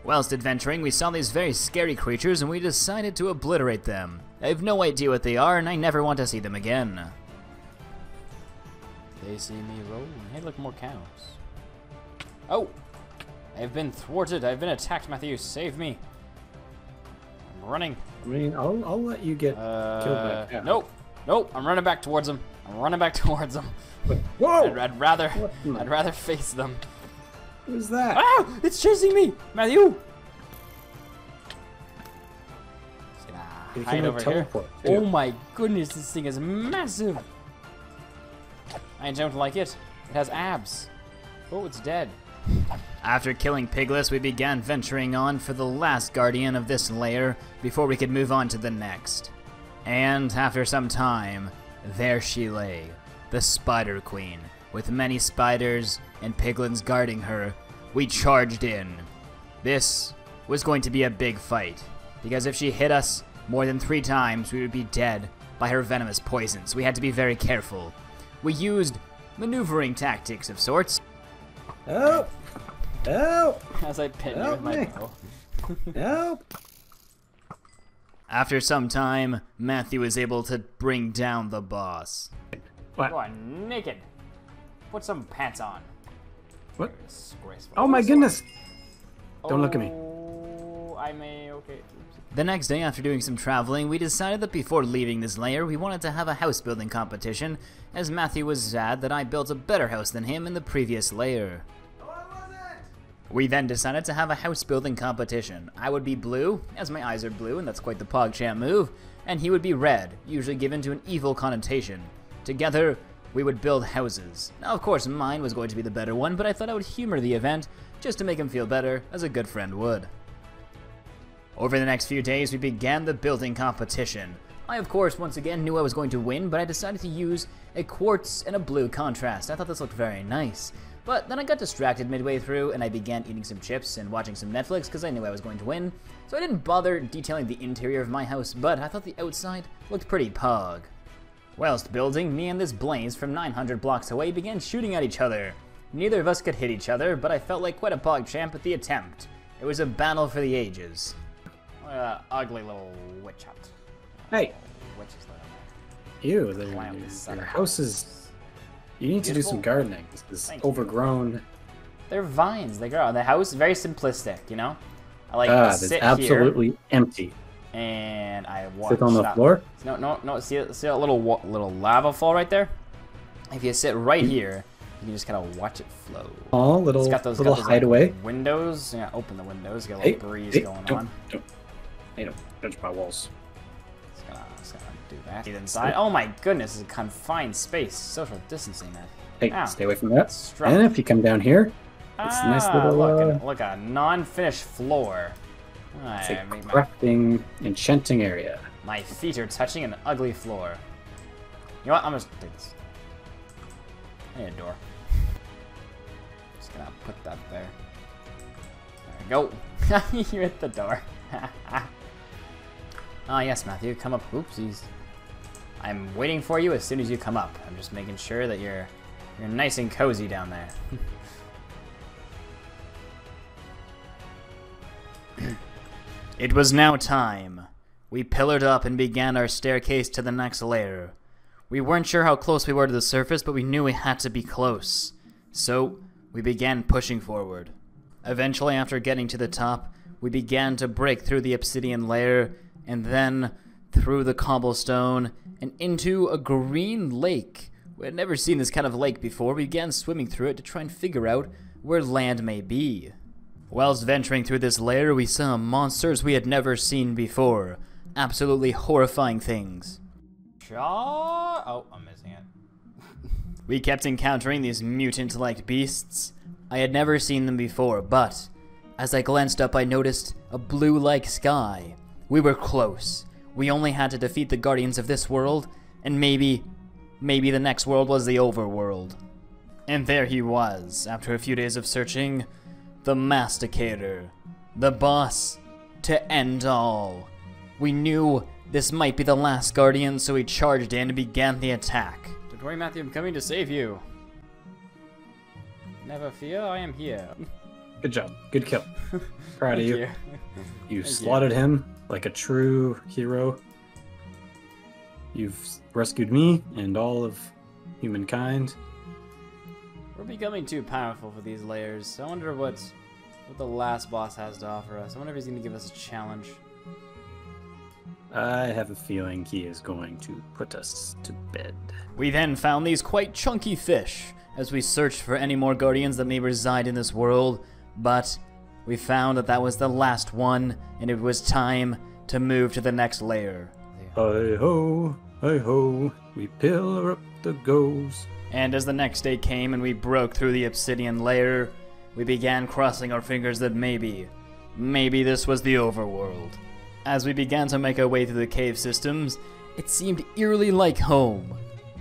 A: Whilst adventuring, we saw these very scary creatures and we decided to obliterate them. I have no idea what they are and I never want to see them again.
B: They see me rolling. Hey, look, more cows. Oh! I've been thwarted. I've been attacked, Matthew. Save me. I'm running.
C: I mean, I'll let you get killed by a cow.
B: Nope. I'm running back towards them.
C: Whoa!
B: I'd rather face them.
C: Who's that?
B: Ah! It's chasing me! Matthew! Just gonna hide over here. Oh my goodness, this thing is massive! I don't like it. It has abs. Oh, it's dead.
A: After killing Pigless, we began venturing on for the last guardian of this layer before we could move on to the next. And after some time, there she lay, the Spider Queen, with many spiders and piglins guarding her. We charged in. This was going to be a big fight, because if she hit us more than 3 times, we would be dead by her venomous poisons. We had to be very careful. We used maneuvering tactics of sorts.
C: Help! Help!
B: As I pin you with my bow.
C: Help!
A: After some time, Matthew was able to bring down the boss.
C: What?
B: You are naked. Put some pants on.
C: What?
B: Disgraceful.
C: Oh my goodness! Don't look at me.
B: Oh, I may. Okay. Oops.
A: The next day, after doing some traveling, we decided that before leaving this lair, we wanted to have a house building competition, as Matthew was sad that I built a better house than him in the previous lair. We then decided to have a house building competition. I would be blue, as my eyes are blue, and that's quite the PogChamp move, and he would be red, usually given to an evil connotation. Together, we would build houses. Now, of course, mine was going to be the better one, but I thought I would humor the event, just to make him feel better, as a good friend would. Over the next few days, we began the building competition. I, of course, once again knew I was going to win, but I decided to use a quartz and a blue contrast. I thought this looked very nice. But then I got distracted midway through, and I began eating some chips and watching some Netflix because I knew I was going to win. So I didn't bother detailing the interior of my house, but I thought the outside looked pretty pog. Whilst building, me and this Blaze from 900 blocks away began shooting at each other. Neither of us could hit each other, but I felt like quite a pog champ at the attempt. It was a battle for the ages.
B: Ugly little witch hut.
C: Hey.
B: Witches live
C: Ew,
B: there.
C: your house is... You need to do some gardening. This is overgrown.
B: They're vines. They grow. The house is very simplistic, you know? I like
C: it's
B: sit
C: absolutely
B: here,
C: empty.
B: and I watch.
C: Sit on the floor?
B: No. See that little lava fall right there? If you sit right here, you can just kind of watch it flow.
C: Oh, little hideaway.
B: Like, windows. Yeah, open the windows. Get a little breeze going on.
C: Don't touch my walls.
B: Just gonna do that. Get inside. Oh my goodness, it's a confined space. Social distancing, man.
C: Hey,
B: Ow.
C: stay away from that. And if you come down here, it's a nice little...
B: Look, a non-finished floor.
C: It's a crafting, enchanting area.
B: My feet are touching an ugly floor. You know what? I'm just gonna take this. I need a door. Just gonna put that there. There we go. You hit the door. Ah, yes, Matthew. Come up. Oopsies. I'm waiting for you as soon as you come up. I'm just making sure that you're nice and cozy down there.
A: It was now time. We pillared up and began our staircase to the next layer. We weren't sure how close we were to the surface, but we knew we had to be close. So, we began pushing forward. Eventually, after getting to the top, we began to break through the obsidian layer, and then through the cobblestone, and into a green lake. We had never seen this kind of lake before. We began swimming through it to try and figure out where land may be. Whilst venturing through this layer, we saw monsters we had never seen before. Absolutely horrifying things.
B: Oh, I'm missing it.
A: We kept encountering these mutant-like beasts. I had never seen them before, but as I glanced up, I noticed a blue-like sky. We were close. We only had to defeat the guardians of this world, and maybe the next world was the overworld. And there he was, after a few days of searching, the Masticator, the boss, to end all. We knew this might be the last guardian, so we charged in and began the attack.
B: Don't worry, Matthew, I'm coming to save you. Never fear, I am here.
C: Good job. Good kill. Proud of you. You
B: Thank
C: slaughtered him like a true hero. You've rescued me and all of humankind.
B: We're becoming too powerful for these layers. I wonder what the last boss has to offer us. I wonder if he's going to give us a challenge.
C: I have a feeling he is going to put us to bed.
A: We then found these quite chunky fish as we searched for any more guardians that may reside in this world, but we found that that was the last one, and it was time to move to the next layer.
C: Hi-ho, hi-ho, we pillar up the goes.
A: And as the next day came and we broke through the obsidian layer, we began crossing our fingers that maybe this was the overworld. As we began to make our way through the cave systems, it seemed eerily like home.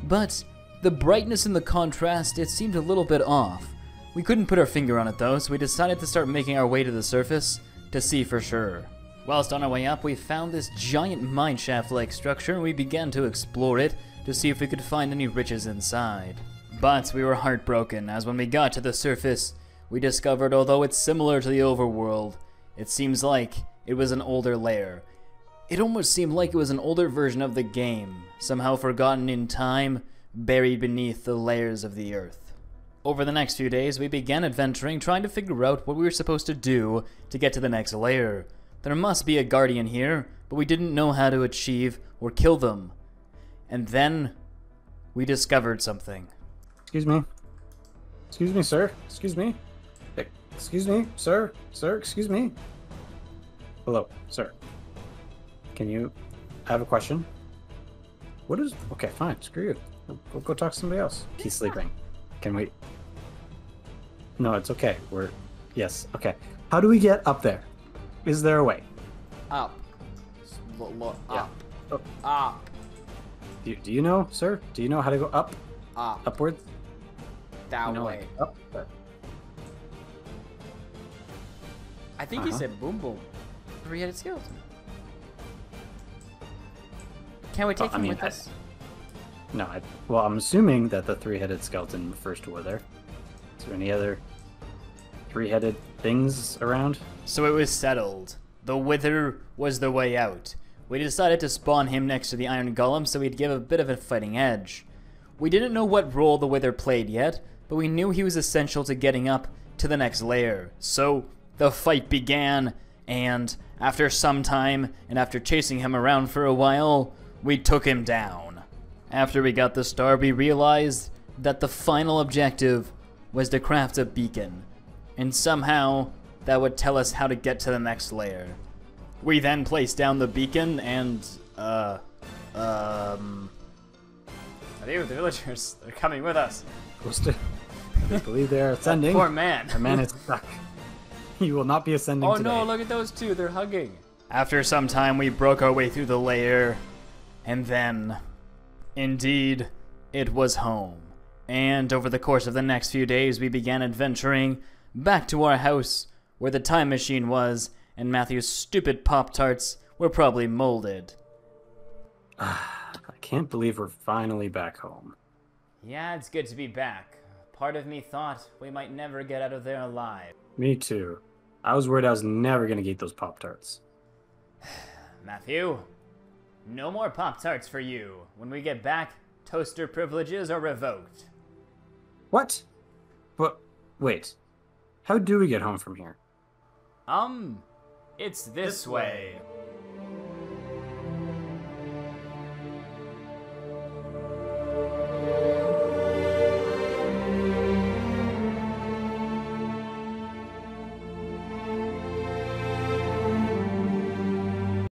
A: But the brightness and the contrast, it seemed a little bit off. We couldn't put our finger on it though, so we decided to start making our way to the surface to see for sure. Whilst on our way up, we found this giant mineshaft-like structure and we began to explore it to see if we could find any riches inside. But we were heartbroken, as when we got to the surface, we discovered although it's similar to the overworld, it seems like it was an older layer. It almost seemed like it was an older version of the game, somehow forgotten in time, buried beneath the layers of the earth. Over the next few days, we began adventuring, trying to figure out what we were supposed to do to get to the next layer. There must be a guardian here, but we didn't know how to achieve or kill them. And then we discovered something.
C: Excuse me. Excuse me, sir. Excuse me. Excuse me, sir. Sir, excuse me. Hello, sir. Can you... I have a question. What is... Okay, fine. Screw you. Go talk to somebody else. He's sleeping. Can we... No, it's okay. We're... Yes, okay. How do we get up there? Is there a way?
B: Up. Up.
C: Oh.
B: Up.
C: Do you know, sir? Do you know how to go up?
B: Up.
C: Upwards?
B: That
C: You know,
B: way.
C: like up?
D: I think he said boom boom. Three-headed skeleton. Can we take him with us?
C: No, well, I'm assuming that the three-headed skeleton refers to Wither. Is there any other three-headed things around?
A: So it was settled. The Wither was the way out. We decided to spawn him next to the Iron Golem so he'd give a bit of a fighting edge. We didn't know what role the Wither played yet, but we knew he was essential to getting up to the next layer. So the fight began, and after some time, and after chasing him around for a while, we took him down. After we got the star, we realized that the final objective was to craft a beacon, and somehow that would tell us how to get to the next layer. We then placed down the beacon and,
B: Are they with the villagers? They're coming with us.
C: Supposed to. I believe they're ascending.
B: Poor man.
C: Our man is stuck. He will not be ascending
B: Oh
C: today.
B: no, look at those two. They're hugging.
A: after some time we broke our way through the lair, and then, indeed, it was home. And over the course of the next few days, we began adventuring back to our house, where the time machine was, and Matthew's stupid Pop-Tarts were probably molded.
C: I can't believe we're finally back home.
B: Yeah, it's good to be back. Part of me thought we might never get out of there alive.
C: Me too. I was worried I was never going to get those Pop-Tarts.
B: Matthew, no more Pop-Tarts for you. When we get back, toaster privileges are revoked.
C: What? But, wait. How do we get home from here?
B: It's this way.